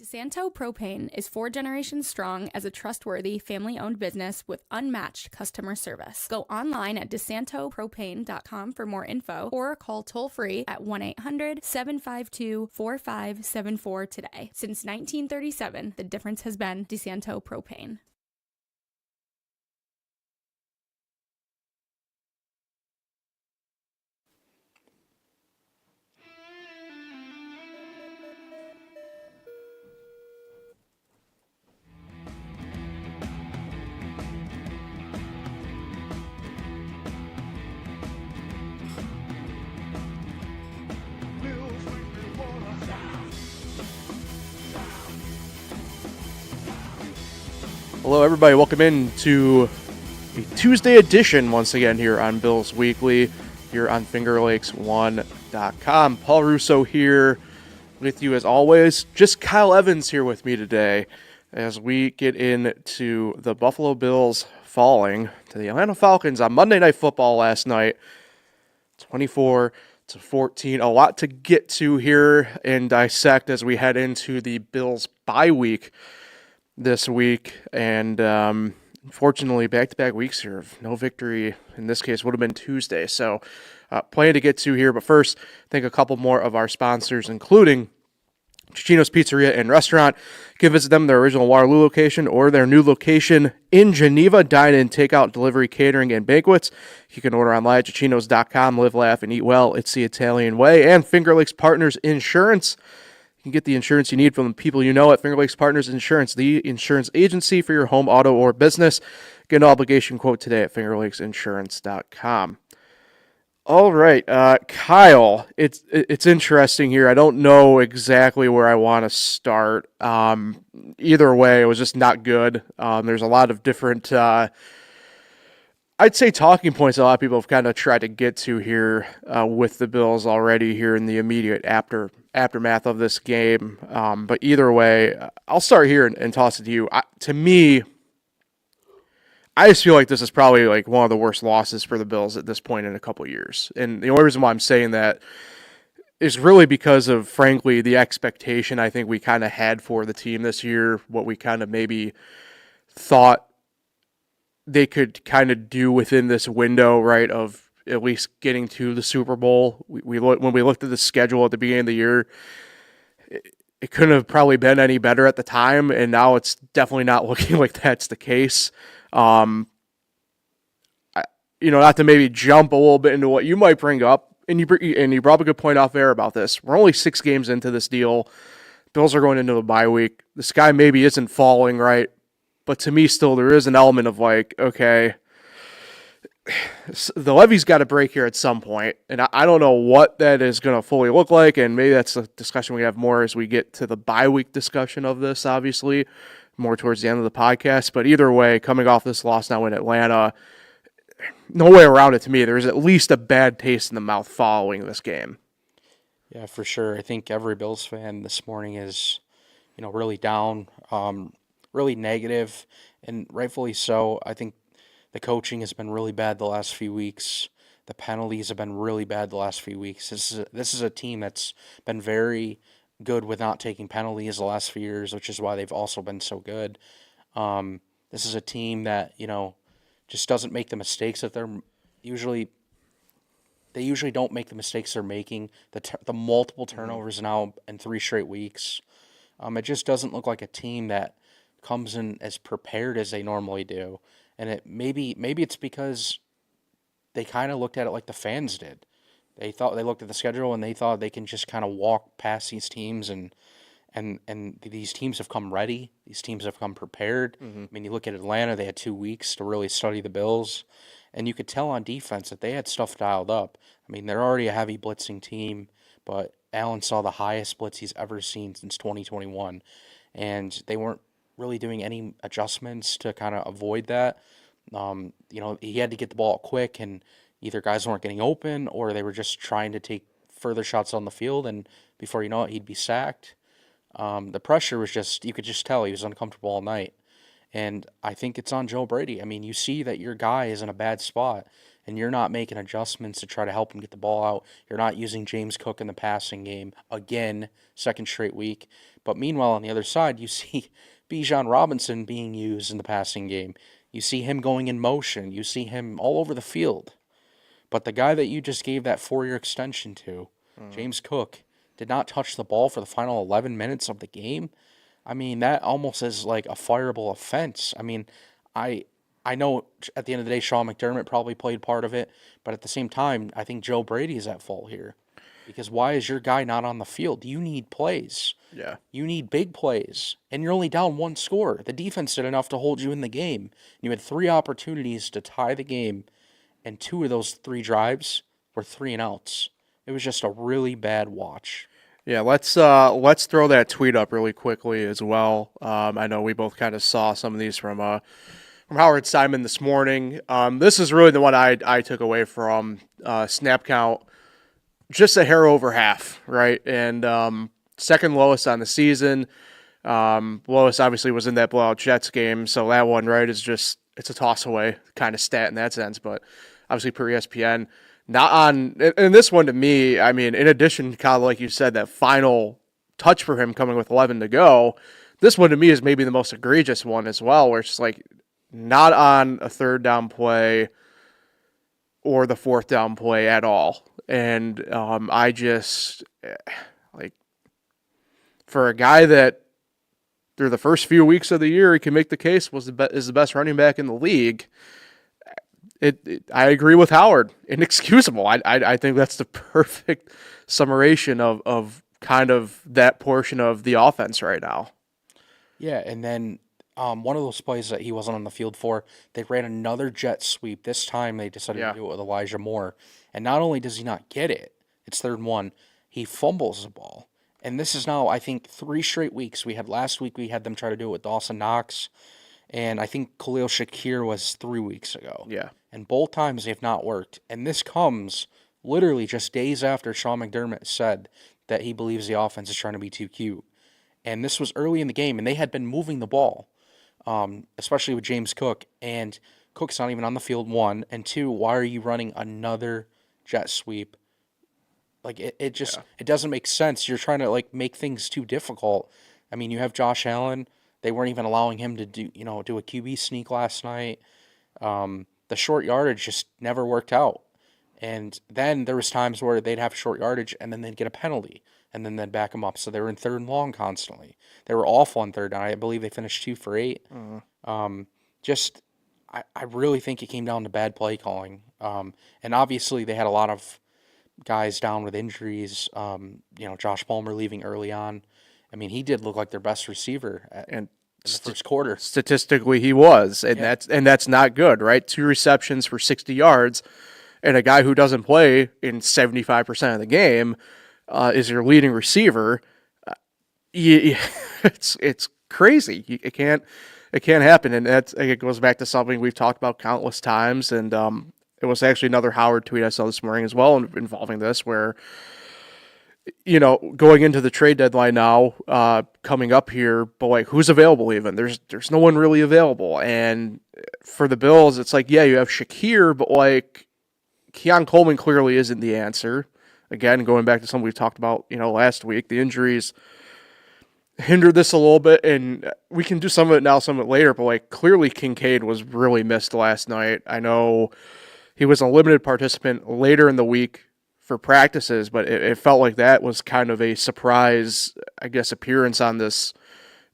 DeSanto Propane is 4 generations strong as a trustworthy, family-owned business with unmatched customer service. Go online at DeSantoPropane.com for more info or call toll-free at 1-800-752-4574 today. Since 1937, the difference has been DeSanto Propane. Hello, everybody. Welcome in to a Tuesday edition once again here on Bills Weekly, here on FingerLakes1.com. Paul Russo here with you as always. Just Kyle Evans here with me today as we get into the Buffalo Bills falling to the Atlanta Falcons on Monday Night Football last night, 24-14. A lot to get to here and dissect as we head into the Bills bye week this week, and unfortunately back-to-back weeks here of no victory. In this case would have been Tuesday, so plenty to get to here. But first, I think a couple more of our sponsors, including Cicino's Pizzeria and Restaurant. You can visit them, their original Waterloo location or their new location in Geneva. Dine-in, takeout, delivery, catering, and banquets. You can order online at Cicinos.com. Live, laugh, and eat well. It's the Italian way. And Finger Lakes Partners Insurance. You can get the insurance you need from the people you know at Finger Lakes Partners Insurance, the insurance agency for your home, auto, or business. Get an obligation quote today at fingerlakesinsurance.com. All right, Kyle, it's interesting here. I don't know exactly where I want to start. Either way, it was just not good. There's a lot of different, I'd say, talking points a lot of people have kind of tried to get to here with the Bills already here in the immediate aftermath of this game. But either way, I'll start here and toss it to you. To me, I just feel like this is probably like one of the worst losses for the Bills at this point in a couple of years. And the only reason why I'm saying that is really because of, frankly, the expectation I think we kind of had for the team this year, what we kind of maybe thought they could kind of do within this window, right, of at least getting to the Super Bowl. When we looked at the schedule at the beginning of the year, it couldn't have probably been any better at the time, and now it's definitely not looking like that's the case. Not to maybe jump a little bit into what you might bring up, and you brought up a good point off air about this. We're only 6 games into this deal. Bills are going into a bye week. The sky maybe isn't falling, right? But to me, still, there is an element of like, okay, the levee's got to break here at some point, and I don't know what that is going to fully look like, and maybe that's a discussion we have more as we get to the bye week discussion of this, obviously, more towards the end of the podcast. But either way, coming off this loss now in Atlanta, no way around it to me. There's at least a bad taste in the mouth following this game. Yeah, for sure. I think every Bills fan this morning is, really down, really negative, and rightfully so. I think the coaching has been really bad the last few weeks. The penalties have been really bad the last few weeks. This is a team that's been very good with not taking penalties the last few years, which is why they've also been so good. This is a team that, just doesn't make the mistakes that they usually don't make the mistakes they're making. The multiple turnovers now in 3 straight weeks. It just doesn't look like a team that comes in as prepared as they normally do. And maybe it's because they kind of looked at it like the fans did. They looked at the schedule and they thought they can just kind of walk past these teams and these teams have come ready. These teams have come prepared. Mm-hmm. I mean, you look at Atlanta, they had 2 weeks to really study the Bills, and you could tell on defense that they had stuff dialed up. I mean, they're already a heavy blitzing team, but Allen saw the highest blitz he's ever seen since 2021, and they weren't really doing any adjustments to kind of avoid that. He had to get the ball quick, and either guys weren't getting open or they were just trying to take further shots on the field, and before you know it, he'd be sacked. The pressure was just, you could just tell he was uncomfortable all night. And I think it's on Joe Brady. I mean, you see that your guy is in a bad spot. and you're not making adjustments to try to help him get the ball out. You're not using James Cook in the passing game again, second straight week. But meanwhile, on the other side, you see Bijan Robinson being used in the passing game. You see him going in motion. You see him all over the field. But the guy that you just gave that 4-year extension to, James Cook, did not touch the ball for the final 11 minutes of the game. I mean, that almost is like a fireable offense. I mean, I know at the end of the day, Sean McDermott probably played part of it, but at the same time, I think Joe Brady is at fault here. Because why is your guy not on the field? You need plays. Yeah. You need big plays. And you're only down 1 score. The defense did enough to hold you in the game. You had 3 opportunities to tie the game, and 2 of those 3 drives were 3 and outs. It was just a really bad watch. Yeah, let's throw that tweet up really quickly as well. I know we both kind of saw some of these from Howard Simon this morning. This is really the one I took away from snap count, just a hair over half, right? And second lowest on the season. Lowest obviously was in that blowout Jets game, so that one, right, is just, it's a toss away kind of stat in that sense, but obviously per ESPN. Not on, and this one to me, I mean, in addition, Kyle, like you said, that final touch for him coming with 11 to go, this one to me is maybe the most egregious one as well, where it's just like not on a 3rd down play or the 4th down play at all. And I just, like, for a guy that through the first few weeks of the year, he can make the case is the best running back in the league. I agree with Howard. Inexcusable. I think that's the perfect summation of kind of that portion of the offense right now. Yeah, and then one of those plays that he wasn't on the field for, they ran another jet sweep. This time they decided to do it with Elijah Moore. And not only does he not get it, it's 3rd and 1, he fumbles the ball. And this is now, I think, 3 straight weeks. Last week we had them try to do it with Dawson Knox. And I think Khalil Shakir was 3 weeks ago. Yeah. And both times they've not worked. And this comes literally just days after Sean McDermott said that he believes the offense is trying to be too cute. And this was early in the game, and they had been moving the ball, especially with James Cook. And Cook's not even on the field, 1. And 2, why are you running another jet sweep? Like, it just it doesn't make sense. You're trying to, like, make things too difficult. I mean, you have Josh Allen. They weren't even allowing him to do a QB sneak last night. The short yardage just never worked out. And then there was times where they'd have short yardage and then they'd get a penalty and then they'd back them up. So they were in 3rd and long constantly. They were awful on 3rd down. I believe they finished 2 for 8. I really think it came down to bad play calling. And obviously they had a lot of guys down with injuries. Josh Palmer leaving early on. I mean, he did look like their best receiver in the first quarter. Statistically, he was, and that's not good, right? 2 receptions for 60 yards, and a guy who doesn't play in 75% of the game is your leading receiver. It's crazy. It can't happen, and it goes back to something we've talked about countless times. And it was actually another Howard tweet I saw this morning as well involving this, where, going into the trade deadline now, coming up here, but like, who's available even? There's no one really available. And for the Bills, it's like, yeah, you have Shakir, but like, Keon Coleman clearly isn't the answer. Again, going back to something we talked about, last week, the injuries hindered this a little bit, and we can do some of it now, some of it later, but like, clearly Kincaid was really missed last night. I know he was a limited participant later in the week for practices, but it felt like that was kind of a surprise, I guess, appearance on this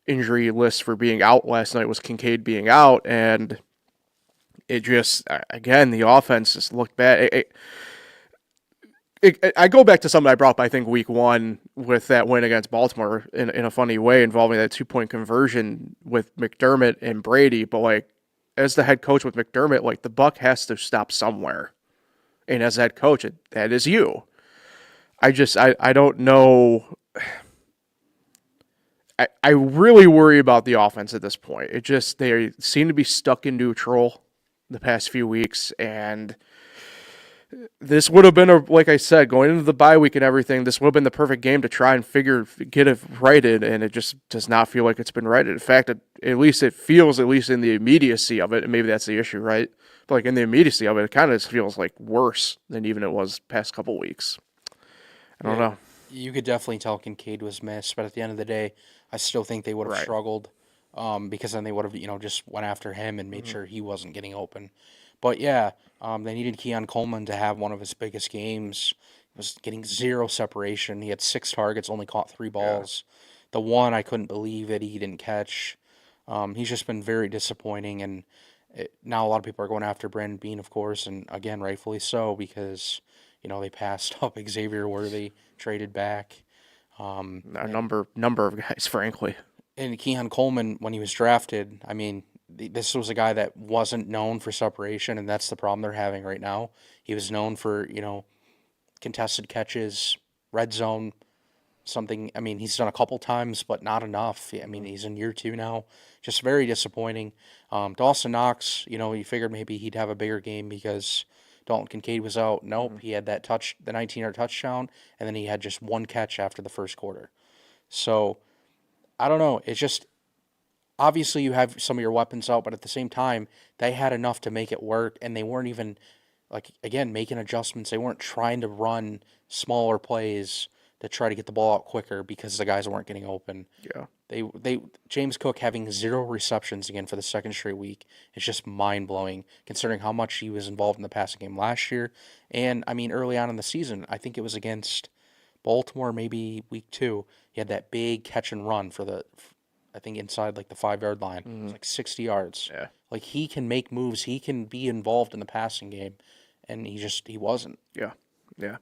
injury list for being out last night, was Kincaid being out, and it just, again, the offense just looked bad. I go back to something I brought up, I think, week 1 with that win against Baltimore in a funny way, involving that 2-point conversion with McDermott and Brady, but like, as the head coach with McDermott, like, the buck has to stop somewhere. And as head coach, that is you. I don't know. I really worry about the offense at this point. They seem to be stuck in neutral the past few weeks, and this would have been like I said, going into the bye week and everything, this would have been the perfect game to try and get it righted, and it just does not feel like it's been righted. In fact, at least it feels, at least in the immediacy of it, and maybe that's the issue, right? But like in the immediacy of it, it kind of feels like worse than even it was past couple weeks. I don't know. You could definitely tell Kincaid was missed, but at the end of the day, I still think they would have Right. struggled, because then they would have, just went after him and made Mm-hmm. sure he wasn't getting open. But yeah, they needed Keon Coleman to have one of his biggest games. He was getting zero separation. He had 6 targets, only caught 3 balls. The one I couldn't believe that he didn't catch. He's just been very disappointing, and now a lot of people are going after Brandon Bean, of course, and again, rightfully so, because they passed up Xavier Worthy, traded back. A number of guys, frankly. And Keon Coleman, when he was drafted, I mean, this was a guy that wasn't known for separation, and that's the problem they're having right now. He was known for, contested catches, red zone, something. I mean, he's done a couple times, but not enough. I mean, he's in year 2 now. Just very disappointing. Dawson Knox, you figured maybe he'd have a bigger game because Dalton Kincaid was out. Nope, he had the 19-yard touchdown, and then he had just 1 catch after the first quarter. So, I don't know. It's just, obviously you have some of your weapons out, but at the same time, they had enough to make it work, and they weren't even, again, making adjustments. They weren't trying to run smaller plays to try to get the ball out quicker because the guys weren't getting open. Yeah. James Cook having 0 receptions again for the second straight week is just mind-blowing, considering how much he was involved in the passing game last year. And, I mean, early on in the season, I think it was against Baltimore, maybe week 2, he had that big catch and run I think inside the 5-yard line. It was 60 yards. Yeah. He can make moves. He can be involved in the passing game, and he wasn't. Yeah. Yeah.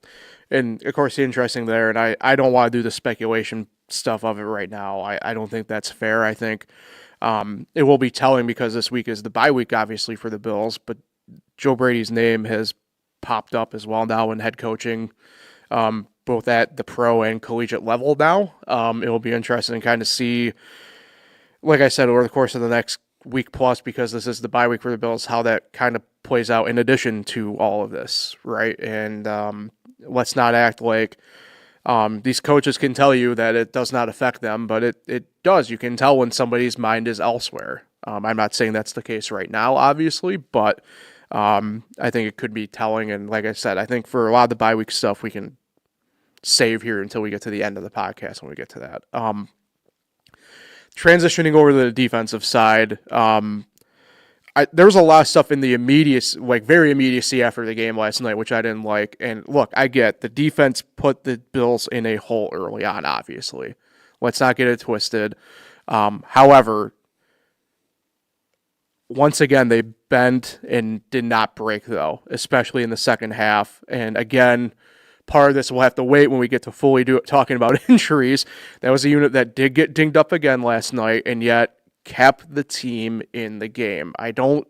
And of course, the interesting there, and I don't want to do the speculation stuff of it right now. I don't think that's fair. I think it will be telling because this week is the bye week, obviously, for the Bills, but Joe Brady's name has popped up as well now in head coaching, both at the pro and collegiate level now. It will be interesting to kind of see, like I said, over the course of the next week plus, because this is the bye week for the Bills, how that kind of plays out in addition to all of this, right? And let's not act like these coaches can tell you that it does not affect them, but it does. You can tell when somebody's mind is elsewhere. I'm not saying that's the case right now, obviously, but I think it could be telling. And like I said, I think for a lot of the bye week stuff, we can save here until we get to the end of the podcast when we get to that. Transitioning over to the defensive side, there was a lot of stuff in the very immediacy after the game last night, which I didn't like. And look, I get the defense put the Bills in a hole early on, obviously. Let's not get it twisted. However, once again, they bent and did not break, though, especially in the second half. And again, part of this will have to wait when we get to fully talking about injuries. That was a unit that did get dinged up again last night, and yet kept the team in the game. I don't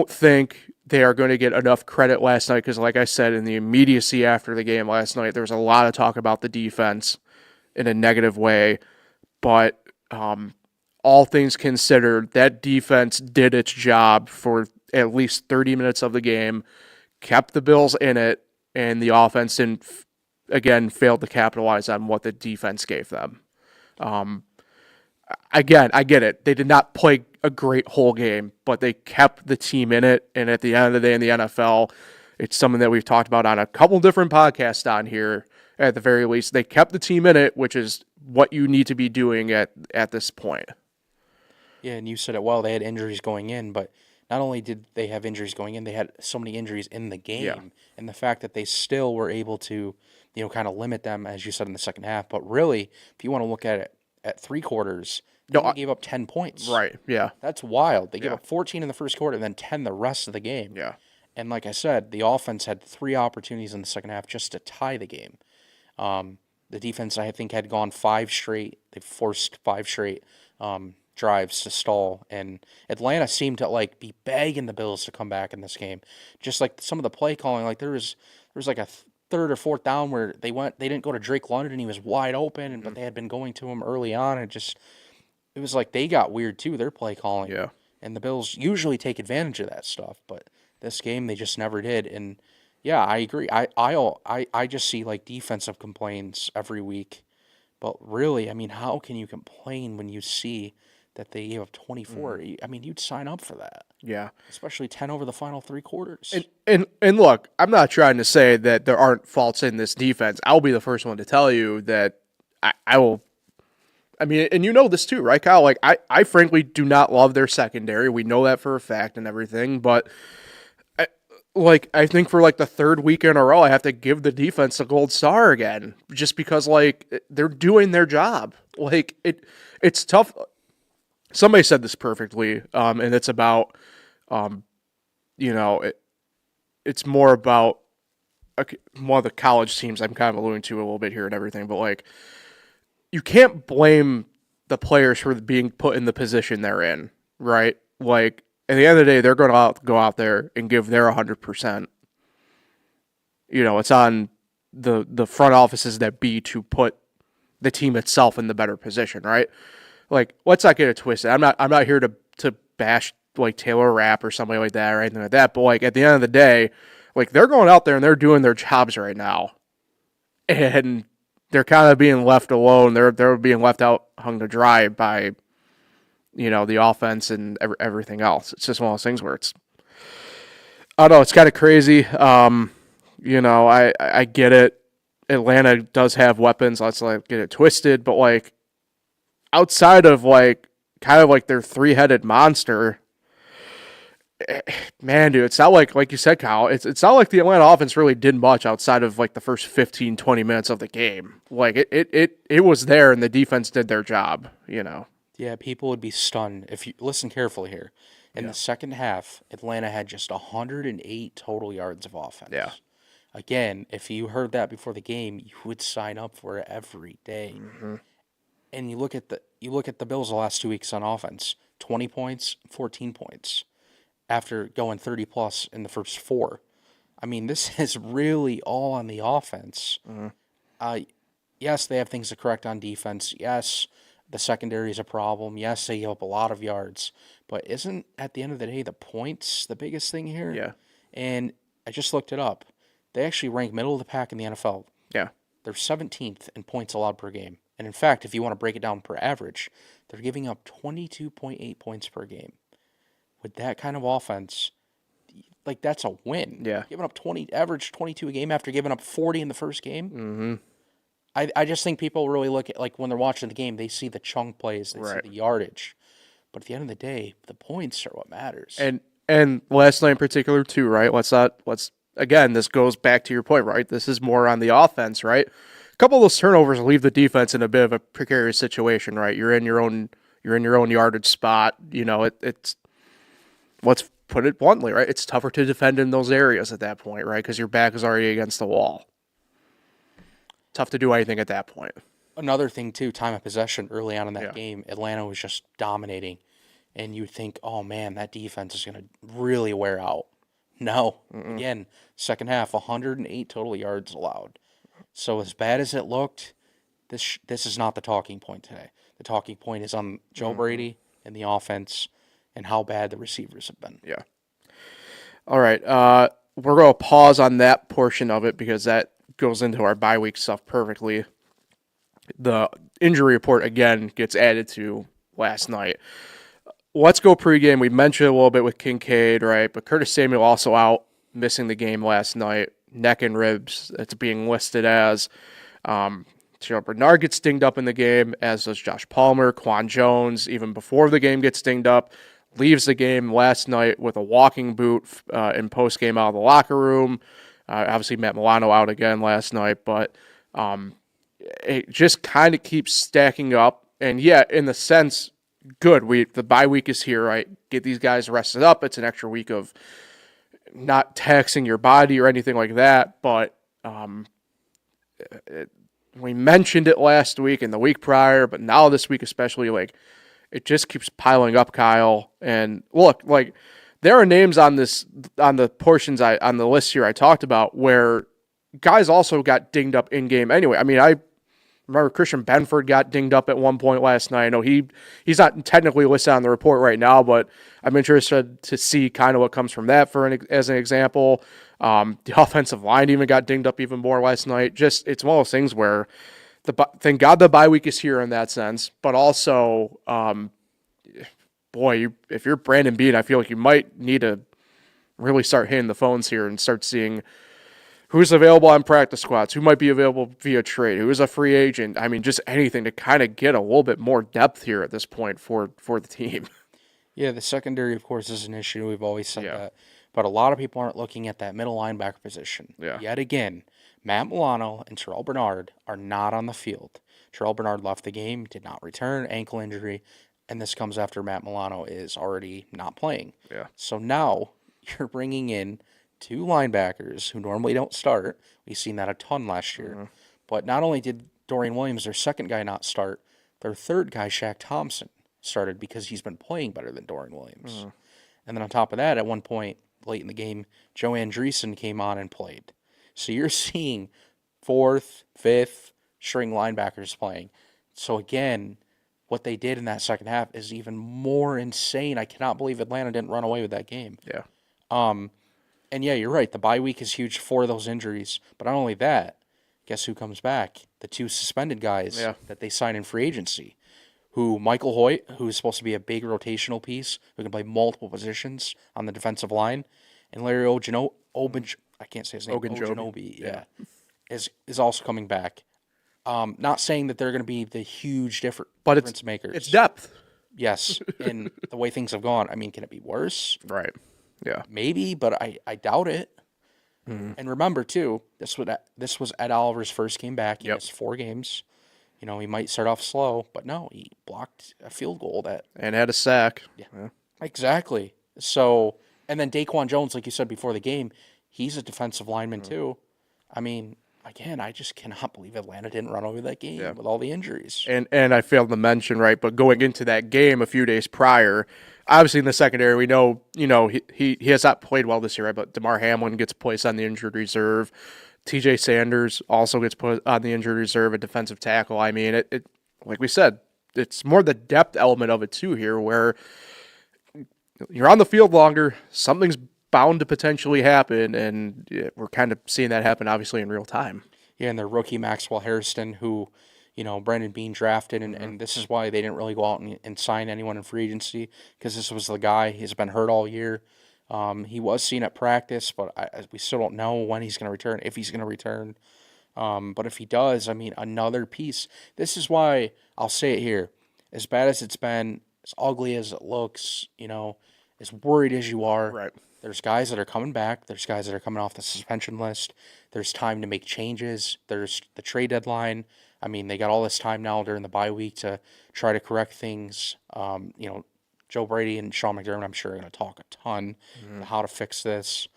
think they are going to get enough credit last night because, like I said, in the immediacy after the game last night, there was a lot of talk about the defense in a negative way. But all things considered, that defense did its job for at least 30 minutes of the game, kept the Bills in it, and the offense didn't, again, failed to capitalize on what the defense gave them. Again, I get it. They did not play a great whole game, but they kept the team in it. And at the end of the day in the NFL, it's something that we've talked about on a couple different podcasts on here. At the very least, they kept the team in it, which is what you need to be doing at this point. Yeah, and you said it well. They had injuries going in, but not only did they have injuries going in, they had so many injuries in the game. Yeah. And the fact that they still were able to, kind of limit them, as you said, in the second half. But really, if you want to look at it at 3 quarters, they only gave up 10 points. Right, yeah. That's wild. They gave up 14 in the first quarter and then 10 the rest of the game. Yeah. And like I said, the offense had 3 opportunities in the second half just to tie the game. The defense, I think, had gone 5 straight. They forced 5 straight drives to stall, and Atlanta seemed to be begging the Bills to come back in this game. Just like some of the play calling, there was a third or fourth down where they didn't go to Drake London, he was wide open, but they had been going to him early on, and it was like they got weird too, their play calling. Yeah. And the Bills usually take advantage of that stuff, but this game they just never did. And yeah, I agree. I just see defensive complaints every week. But really, I mean, how can you complain when you see that they gave up 24. I mean, you'd sign up for that. Yeah. Especially 10 over the final 3 quarters. And look, I'm not trying to say that there aren't faults in this defense. I'll be the first one to tell you that I will. I mean, and you know this too, right, Kyle? Like, I frankly do not love their secondary. We know that for a fact and everything. But, I think for, the third week in a row, I have to give the defense a gold star again. Just because, they're doing their job. It's tough. Somebody said this perfectly, and it's about, it's more about one of the college teams I'm kind of alluding to a little bit here and everything, but, you can't blame the players for being put in the position they're in, right? At the end of the day, they're going to go out there and give their 100%. It's on the front offices that be to put the team itself in the better position, right? Let's not get it twisted. I'm not here to bash Taylor Rapp or somebody like that or anything like that. But at the end of the day, they're going out there and they're doing their jobs right now, and they're kind of being left alone. They're being left out hung to dry by, the offense and everything else. It's just one of those things where I don't know. It's kind of crazy. I get it. Atlanta does have weapons. Let's get it twisted, but outside of their three-headed monster, man, dude, it's not like you said, Kyle, it's not like the Atlanta offense really did much outside of the first 15, 20 minutes of the game. It was there and the defense did their job, Yeah, people would be stunned if you listen carefully here. In the second half, Atlanta had just 108 total yards of offense. Yeah. Again, if you heard that before the game, you would sign up for it every day. Mm-hmm. And you look at the Bills the last 2 weeks on offense, 20 points, 14 points. After going 30 plus in the first 4. I mean, this is really all on the offense. Mm-hmm. Yes, they have things to correct on defense. Yes, the secondary is a problem. Yes, they give up a lot of yards. But isn't, at the end of the day, the points the biggest thing here? Yeah. And I just looked it up. They actually rank middle of the pack in the NFL. Yeah. They're 17th in points allowed per game. And in fact, if you want to break it down per average, they're giving up 22.8 points per game. With that kind of offense, that's a win. Yeah. Giving up average 22 a game after giving up 40 in the first game. Mm-hmm. I just think people really look at, when they're watching the game, they see the chunk plays, they see the yardage. But at the end of the day, the points are what matters. And last night in particular too, right? Again, this goes back to your point, right? This is more on the offense, right? A couple of those turnovers leave the defense in a bit of a precarious situation, right? You're in your own yardage spot. It's let's put it bluntly, right? It's tougher to defend in those areas at that point, right? Because your back is already against the wall. Tough to do anything at that point. Another thing, too, time of possession early on in that game, Atlanta was just dominating. And you think, oh, man, that defense is going to really wear out. No. Mm-mm. Again, second half, 108 total yards allowed. So as bad as it looked, this is not the talking point today. The talking point is on Joe Brady and the offense and how bad the receivers have been. Yeah. All right. We're going to pause on that portion of it because that goes into our bye week stuff perfectly. The injury report, again, gets added to last night. Let's go pregame. We mentioned a little bit with Kincaid, right? But Curtis Samuel also out, missing the game last night. Neck and ribs, it's being listed as. Bernard gets dinged up in the game, as does Josh Palmer. Quan Jones, even before the game gets dinged up, leaves the game last night with a walking boot in postgame out of the locker room. Obviously, Matt Milano out again last night, but it just kind of keeps stacking up. And yeah, in the sense, good. The bye week is here, right? Get these guys rested up. It's an extra week of not taxing your body or anything like that, but we mentioned it last week and the week prior, but now this week especially, it just keeps piling up, Kyle. And look, there are names on the portions on the list here I talked about where guys also got dinged up in game anyway. I mean, I remember Christian Benford got dinged up at one point last night. I know he's not technically listed on the report right now, but I'm interested to see kind of what comes from that as an example. The offensive line even got dinged up even more last night. Just, it's one of those things where thank God the bye week is here in that sense, but also boy, if you're Brandon Beane, I feel like you might need to really start hitting the phones here and start seeing who's available on practice squads, who might be available via trade, who is a free agent. I mean, just anything to kind of get a little bit more depth here at this point for the team. Yeah, the secondary, of course, is an issue. We've always said that. But a lot of people aren't looking at that middle linebacker position. Yeah. Yet again, Matt Milano and Terrell Bernard are not on the field. Terrell Bernard left the game, did not return, ankle injury, and this comes after Matt Milano is already not playing. Yeah. So now you're bringing in 2 linebackers who normally don't start. We've seen that a ton last year. But not only did Dorian Williams, their second guy, not start, their third guy, Shaq Thompson, started because he's been playing better than Dorian Williams. And then on top of that, at one point late in the game, Joe Andreessen came on and played. So you're seeing 4th, 5th string linebackers playing. So again, what they did in that second half is even more insane. I cannot believe Atlanta didn't run away with that game. Yeah. And yeah, you're right. The bye week is huge for those injuries. But not only that, guess who comes back? The 2 suspended guys that they signed in free agency. Who Michael Hoyt, who is supposed to be a big rotational piece, who can play multiple positions on the defensive line, and Larry I can't say his name. Ogunjobi, is also coming back. Not saying that they're going to be the huge difference makers. It's depth. Yes, and the way things have gone, I mean, can it be worse? Right. Yeah. Maybe, but I doubt it. And remember, too, this was Ed Oliver's first game back. He missed 4 games. You know, he might start off slow, but no, he blocked a field goal and had a sack. Yeah. Exactly. So, and then Daquan Jones, like you said before the game, he's a defensive lineman too. I mean, again, I just cannot believe Atlanta didn't run over that game with all the injuries. And I failed to mention, right, but going into that game a few days prior, obviously in the secondary, we know, he has not played well this year, right, but DeMar Hamlin gets placed on the injured reserve. TJ Sanders also gets put on the injured reserve, a defensive tackle. I mean, it like we said, it's more the depth element of it too here, where you're on the field longer, something's bound to potentially happen, and we're kind of seeing that happen obviously in real time. Yeah, and their rookie Maxwell Hairston, who, Brandon Beane drafted, and this is why they didn't really go out and sign anyone in free agency, because this was the guy. He's been hurt all year. He was seen at practice, but we still don't know when he's going to return, if he's going to return. But if he does, I mean, another piece. This is why I'll say it here. As bad as it's been, as ugly as it looks, as worried as you are, Right. There's guys that are coming back. There's guys that are coming off the suspension list. There's time to make changes. There's the trade deadline. I mean, they got all this time now during the bye week to try to correct things. Joe Brady and Sean McDermott, I'm sure, are going to talk a ton about how to fix this.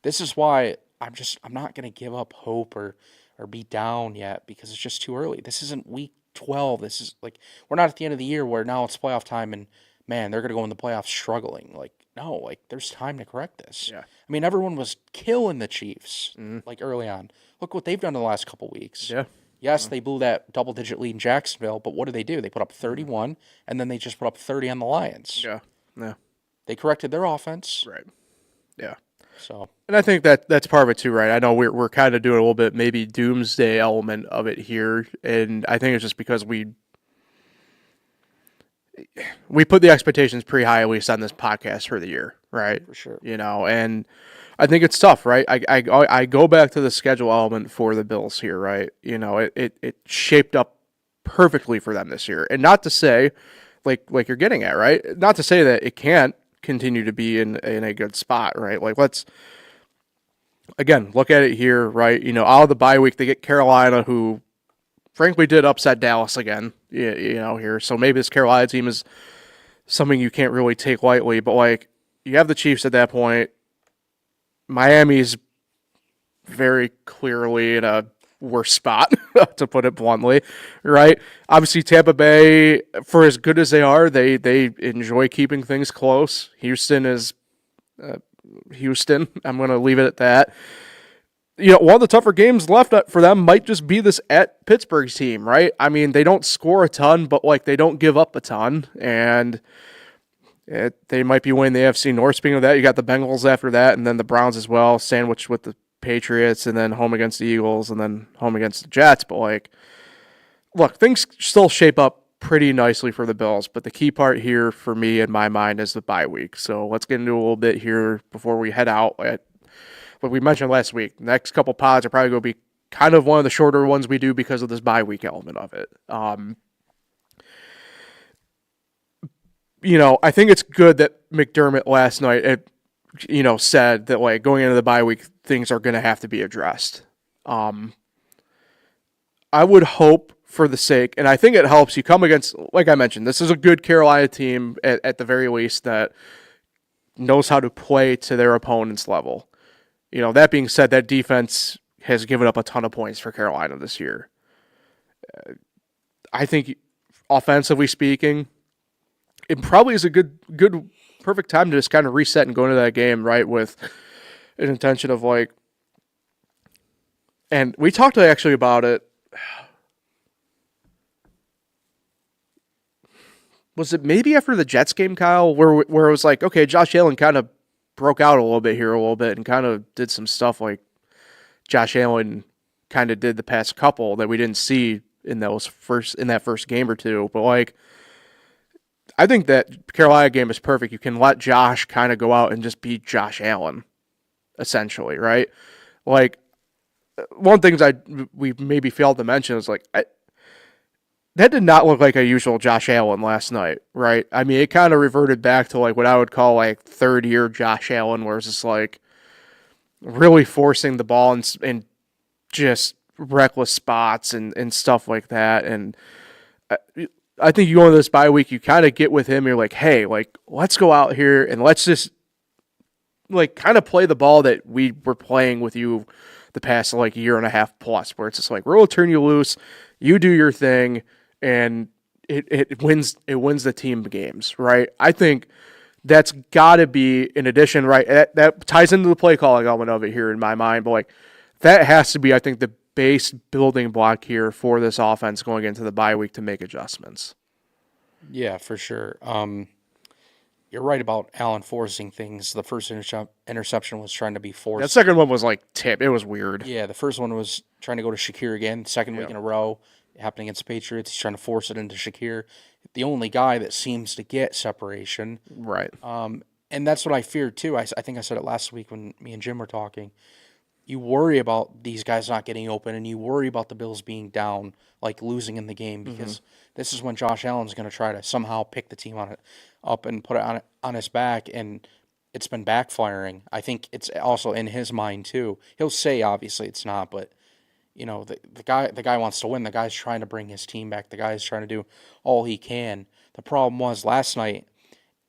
This is why I'm not going to give up hope or be down yet, because it's just too early. This isn't week 12. This is we're not at the end of the year where now it's playoff time and, man, they're going to go in the playoffs struggling. No, there's time to correct this. Yeah. I mean, everyone was killing the Chiefs, early on. Look what they've done in the last couple weeks. Yeah. Yes, they blew that double-digit lead in Jacksonville, but what did? They put up 31, and then they just put up 30 on the Lions. Yeah. Yeah. They corrected their offense. Right. Yeah. So, and I think that's part of it too, right? I know we're kind of doing a little bit maybe doomsday element of it here, and I think it's just because we put the expectations pretty high, at least on this podcast for the year, right? for sure. And I think it's tough, right? I go back to the schedule element for the Bills here, right? It shaped up perfectly for them this year, and not to say, like you're getting at, right? Not to say that it can't continue to be in a good spot, right? Let's again look at it here, right? Out of the bye week, they get Carolina, who frankly did upset Dallas again, here. So maybe this Carolina team is something you can't really take lightly, but you have the Chiefs at that point. Miami's very clearly in a worse spot, to put it bluntly, right? Obviously, Tampa Bay, for as good as they are, they enjoy keeping things close. Houston is Houston. I'm going to leave it at that. One of the tougher games left for them might just be this at Pittsburgh team, right? I mean, they don't score a ton, but they don't give up a ton, and they might be winning the AFC North. Speaking of that, you got the Bengals after that, and then the Browns as well, sandwiched with the Patriots, and then home against the Eagles, and then home against the Jets. But look, things still shape up pretty nicely for the Bills. But the key part here for me in my mind is the bye week. So let's get into a little bit here before we head out. What we mentioned last week, next couple pods are probably going to be kind of one of the shorter ones we do because of this bye week element of it. I think it's good that McDermott last night, said that like going into the bye week, things are going to have to be addressed. I would hope for the sake, and I think it helps you come against, like I mentioned, this is a good Carolina team at the very least that knows how to play to their opponent's level. That being said, that defense has given up a ton of points for Carolina this year. I think offensively speaking, it probably is a good, perfect time to just kind of reset and go into that game, right, with an intention of like, and we talked actually about it. Was it maybe after the Jets game, Kyle, where it was like, okay, Josh Allen kind of broke out a little bit and kind of did some stuff like Josh Allen kind of did the past couple that we didn't see in that first game or two. But like, I think that Carolina game is perfect. You can let Josh kind of go out and just be Josh Allen, essentially, right? Like, one thing we maybe failed to mention is like, that did not look like a usual Josh Allen last night, right? I mean, it kind of reverted back to like what I would call like third-year Josh Allen, where it's just like really forcing the ball and just reckless spots and stuff like that. And I think you go into this bye week, you kind of get with him. You're like, hey, like let's go out here and let's just like kind of play the ball that we were playing with you the past like year and a half plus, where it's just like we're gonna turn you loose, you do your thing. And it wins the team games, right? I think that's got to be, in addition, right? That ties into the play calling element of it here in my mind. But like that has to be, I think, the base building block here for this offense going into the bye week to make adjustments. Yeah, for sure. You're right about Allen forcing things. The first interception was trying to be forced. That second one was like tip. It was weird. Yeah, the first one was trying to go to Shakir again. Second week in a row. Happening against the Patriots. He's trying to force it into Shakir, the only guy that seems to get separation. Right. And that's what I feared too. I think I said it last week when me and Jim were talking. You worry about these guys not getting open, and you worry about the Bills being down, like losing in the game, because this is when Josh Allen's going to try to somehow pick the team up and put it on his back, and it's been backfiring. I think it's also in his mind too. He'll say obviously it's not, but the guy wants to win. The guy's trying to bring his team back. The guy's trying to do all he can. The problem was last night,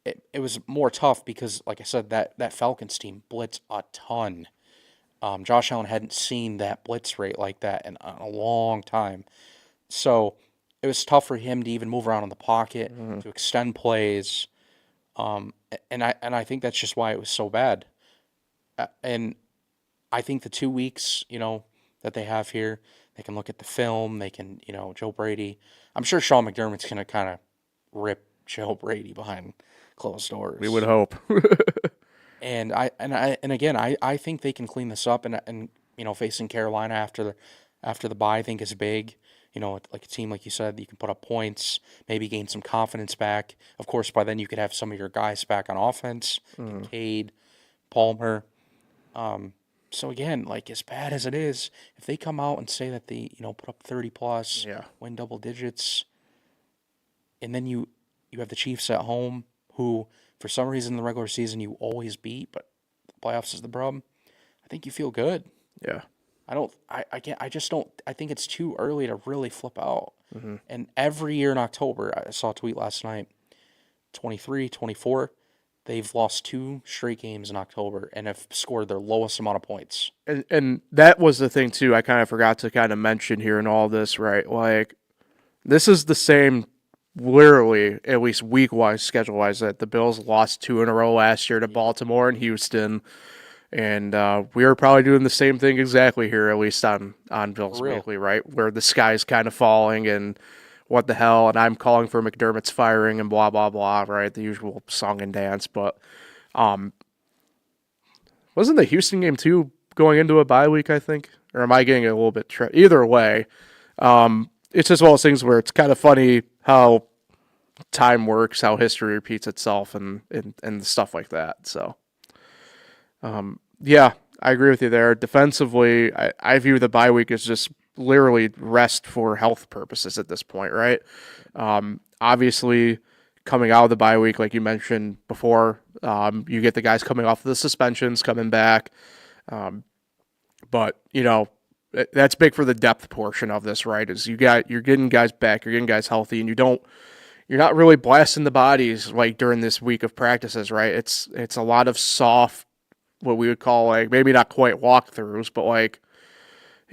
it was more tough because, like I said, that Falcons team blitzed a ton. Josh Allen hadn't seen that blitz rate like that in a long time. So it was tough for him to even move around in the pocket, to extend plays. And I think that's just why it was so bad. And I think the 2 weeks, that they have here, they can look at the film, they can, Joe Brady. I'm sure Sean McDermott's going to kind of rip Joe Brady behind closed doors. We would hope. And I think they can clean this up, and facing Carolina after the bye, I think is big. Like a team like you said, you can put up points, maybe gain some confidence back. Of course, by then you could have some of your guys back on offense, Kincaid, Palmer. So again, like as bad as it is, if they come out and say that they, put up 30 plus, win double digits, and then you have the Chiefs at home, who for some reason in the regular season you always beat, but the playoffs is the problem. I think you feel good. Yeah. I think it's too early to really flip out. And every year in October, I saw a tweet last night, 23, 24, they've lost 2 straight games in October and have scored their lowest amount of points. And that was the thing, too, I kind of forgot to kind of mention here in all this, right? Like, this is the same, literally, at least week-wise, schedule-wise, that the Bills lost 2 in a row last year to Baltimore and Houston. And we are probably doing the same thing exactly here, at least on Bills Weekly, right? Where the sky's kind of falling and what the hell, and I'm calling for McDermott's firing and blah, blah, blah, right? The usual song and dance. But wasn't the Houston game, too, going into a bye week, I think? Or am I getting a little bit either way, it's just one of those things where it's kind of funny how time works, how history repeats itself, and stuff like that. So, yeah, I agree with you there. Defensively, I view the bye week as just literally rest for health purposes at this point, right? Obviously, coming out of the bye week, like you mentioned before, you get the guys coming off of the suspensions coming back. But, that's big for the depth portion of this, right? Is you're getting guys back, you're getting guys healthy, and you're not really blasting the bodies like during this week of practices, right? It's a lot of soft, what we would call like maybe not quite walkthroughs, but like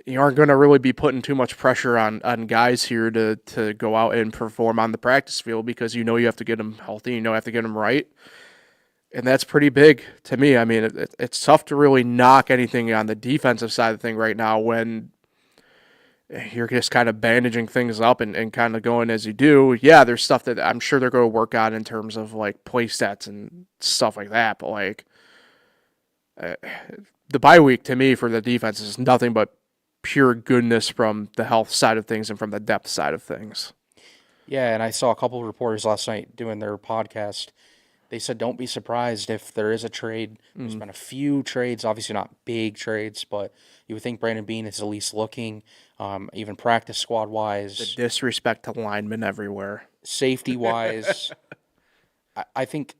you aren't going to really be putting too much pressure on guys here to go out and perform on the practice field because you have to get them healthy, you have to get them right. And that's pretty big to me. I mean, it's tough to really knock anything on the defensive side of the thing right now when you're just kind of bandaging things up and kind of going as you do. Yeah, there's stuff that I'm sure they're going to work on in terms of like play stats and stuff like that. But like the bye week to me for the defense is nothing but pure goodness from the health side of things and from the depth side of things. Yeah, and I saw a couple of reporters last night doing their podcast. They said don't be surprised if there is a trade. There's been a few trades, obviously not big trades, but you would think Brandon Beane is at least looking, even practice squad-wise. The disrespect to linemen everywhere. Safety-wise, I think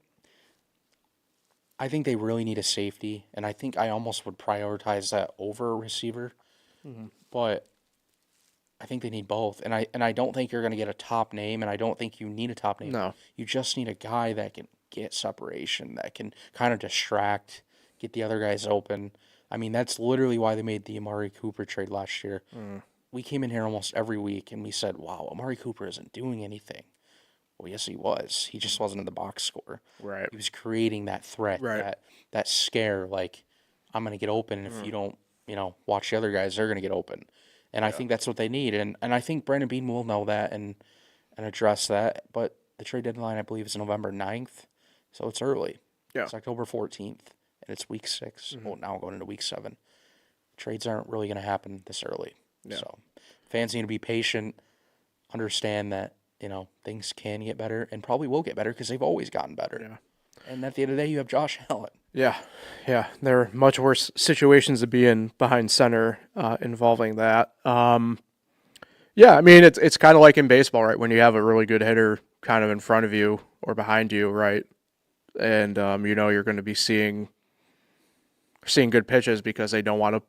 they really need a safety, and I think I almost would prioritize that over a receiver. But I think they need both, and I don't think you're going to get a top name, and I don't think you need a top name. No. You just need a guy that can get separation, that can kind of distract, get the other guys open. I mean, that's literally why they made the Amari Cooper trade last year. We came in here almost every week, and we said, wow, Amari Cooper isn't doing anything. Well, yes, he was. He just wasn't in the box score. Right. He was creating that threat, Right. that scare, like, I'm going to get open, and if you don't, watch the other guys, they're going to get open. And I think that's what they need. And I think Brandon Beane will know that and address that. But the trade deadline, I believe, is November 9th. So it's early. Yeah. It's October 14th. And it's week 6. Well, now going into week 7. Trades aren't really going to happen this early. Yeah. So fans need to be patient, understand that, things can get better and probably will get better because they've always gotten better. Yeah. And at the end of the day, you have Josh Allen. Yeah. There are much worse situations to be in behind center involving that. Yeah, I mean, it's kind of like in baseball, right? When you have a really good hitter kind of in front of you or behind you, right? And, you're going to be seeing good pitches because they don't want to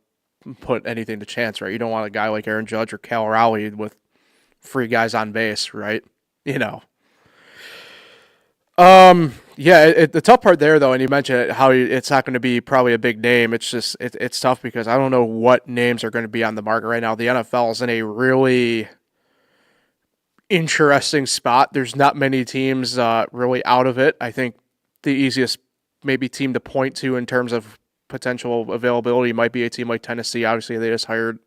put anything to chance, right? You don't want a guy like Aaron Judge or Cal Raleigh with free guys on base, right? Yeah, the tough part there, though, and you mentioned how it's not going to be probably a big name. It's just it's tough because I don't know what names are going to be on the market right now. The NFL is in a really interesting spot. There's not many teams really out of it. I think the easiest maybe team to point to in terms of potential availability might be a team like Tennessee. Obviously, they just fired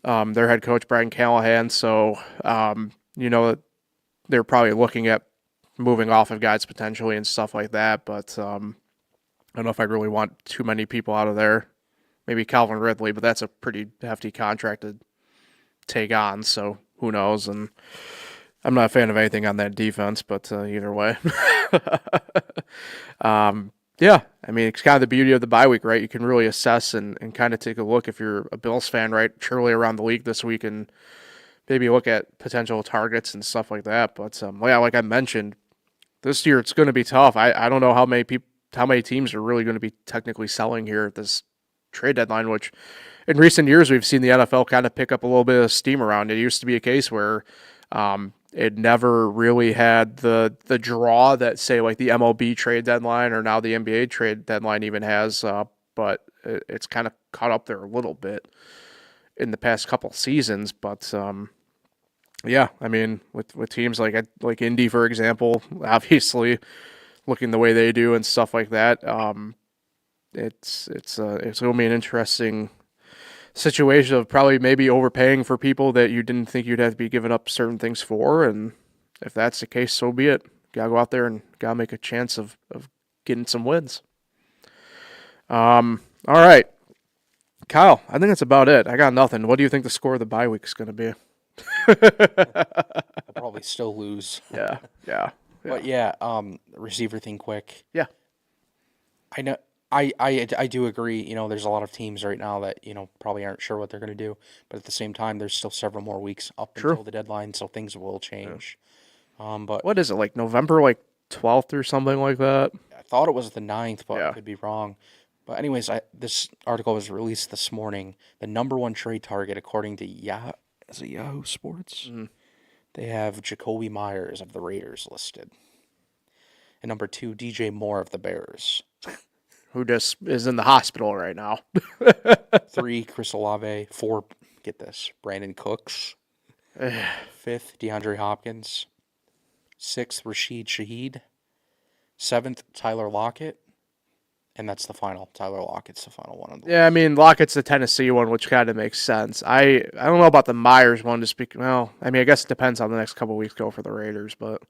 their head coach, Brian Callahan. So, they're probably looking at moving off of guys potentially and stuff like that. But I don't know if I'd really want too many people out of there. Maybe Calvin Ridley, but that's a pretty hefty contract to take on. So who knows? And I'm not a fan of anything on that defense, but either way. Yeah, I mean, it's kind of the beauty of the bye week, right? You can really assess and kind of take a look if you're a Bills fan, right? Surely around the league this week and maybe look at potential targets and stuff like that. But yeah, like I mentioned, this year it's going to be tough. I don't know how many teams are really going to be technically selling here at this trade deadline, which in recent years we've seen the NFL kind of pick up a little bit of steam around. It used to be a case where it never really had the draw that, say, like the MLB trade deadline or now the NBA trade deadline even has, but it's kind of caught up there a little bit in the past couple seasons. But yeah, I mean, with teams like Indy, for example, obviously looking the way they do and stuff like that, it's going to be an interesting situation of probably maybe overpaying for people that you didn't think you'd have to be giving up certain things for. And if that's the case, so be it. Gotta go out there and gotta make a chance of getting some wins. All right, Kyle, I think that's about it. I got nothing. What do you think the score of the bye week is going to be? They'll probably still lose. Yeah. But yeah, receiver thing quick. Yeah. I know. I do agree. There's a lot of teams right now that probably aren't sure what they're going to do. But at the same time, there's still several more weeks up until the deadline, so things will change. But What is it, like November 12th or something like that? I thought it was the 9th, but I could be wrong. But anyways, this article was released this morning. The number one trade target, according to Yahoo Sports, they have Jacoby Myers of the Raiders listed. And number 2, DJ Moore of the Bears. Who just is in the hospital right now. 3, Chris Olave. 4, get this, Brandon Cooks. 5th, DeAndre Hopkins. 6th, Rashid Shaheed. 7th, Tyler Lockett. And that's the final. Tyler Lockett's the final one. Yeah, I mean, Lockett's the Tennessee one, which kind of makes sense. I don't know about the Myers one. I guess it depends on the next couple of weeks go for the Raiders, but...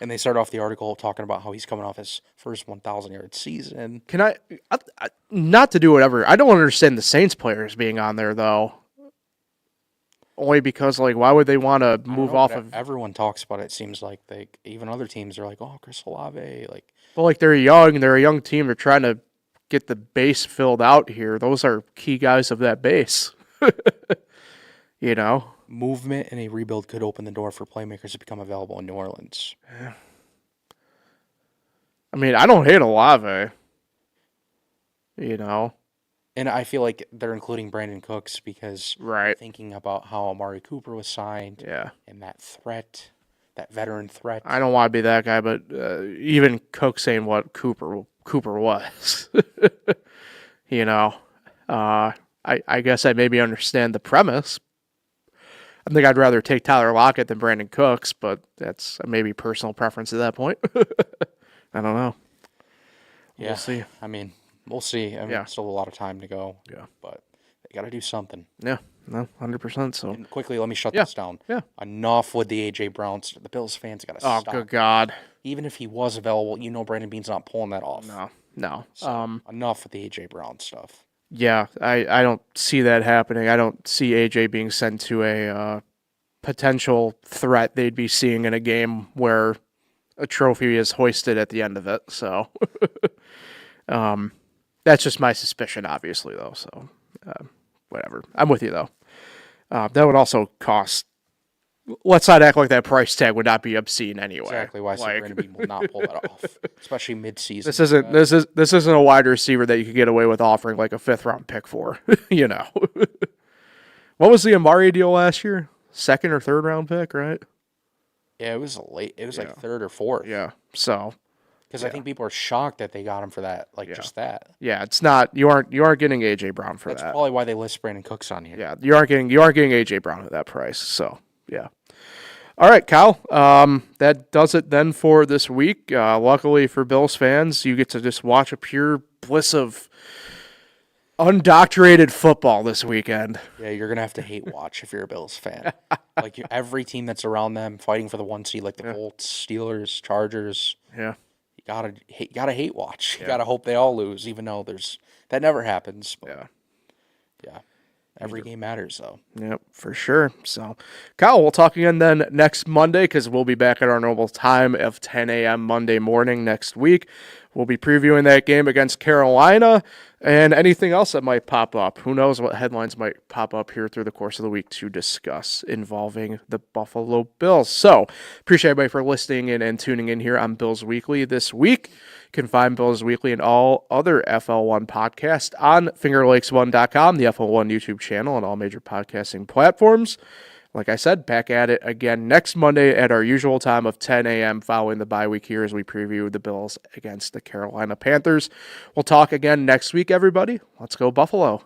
And they start off the article talking about how he's coming off his first 1,000-yard season. Can I not to do whatever. I don't understand the Saints players being on there, though. Only because, why would they want to move off of... Everyone talks about it. It seems like even other teams are like, oh, Chris Olave. Well, they're young. They're a young team. They're trying to get the base filled out here. Those are key guys of that base. Movement and a rebuild could open the door for playmakers to become available in New Orleans. Yeah. I mean, I don't hate Olave. And I feel like they're including Brandon Cooks because thinking about how Amari Cooper was signed and that threat, that veteran threat. I don't want to be that guy, but even Cooks saying what Cooper was. I guess I maybe understand the premise. I think I'd rather take Tyler Lockett than Brandon Cooks, but that's maybe personal preference at that point. I don't know. Yeah. We'll see. I mean, we'll see. Still a lot of time to go. Yeah. But they got to do something. Yeah. No, 100%. So and quickly, let me shut this down. Yeah. Enough with the A.J. Brown. The Bills fans got to stop. Oh, good God. Even if he was available, Brandon Beane's not pulling that off. No. So, enough with the A.J. Brown stuff. Yeah, I don't see that happening. I don't see AJ being sent to a potential threat they'd be seeing in a game where a trophy is hoisted at the end of it. So that's just my suspicion, obviously, though. So whatever. I'm with you, though. That would also cost... Let's not act like that price tag would not be obscene anyway. Exactly why Brandon Beane will not pull that off, especially mid-season. This isn't a wide receiver that you could get away with offering like a 5th-round pick for. What was the Amari deal last year? 2nd or 3rd round pick, right? Yeah, it was late. It was like 3rd or 4th. Yeah. So. Because I think people are shocked that they got him for that, just that. Yeah, it's not. You aren't getting AJ Brown for that. That's probably why they list Brandon Cooks on here. Yeah, you aren't getting AJ Brown at that price. So. Yeah. All right, Kyle. That does it then for this week. Luckily for Bills fans, you get to just watch a pure bliss of undoctorated football this weekend. Yeah, you're gonna have to hate watch if you're a Bills fan. Every team that's around them fighting for the 1 seed, like the Colts, Steelers, Chargers. Yeah. You gotta hate watch. You gotta hope they all lose, even though that never happens. But yeah. Every game matters, though. Yep, for sure. So, Kyle, we'll talk again then next Monday because we'll be back at our normal time of 10 a.m. Monday morning next week. We'll be previewing that game against Carolina and anything else that might pop up. Who knows what headlines might pop up here through the course of the week to discuss involving the Buffalo Bills. So, appreciate everybody for listening in and tuning in here on Bills Weekly this week. You can find Bills Weekly and all other FL1 podcasts on FingerLakes1.com, the FL1 YouTube channel, and all major podcasting platforms. Like I said, back at it again next Monday at our usual time of 10 a.m. following the bye week here as we preview the Bills against the Carolina Panthers. We'll talk again next week, everybody. Let's go Buffalo.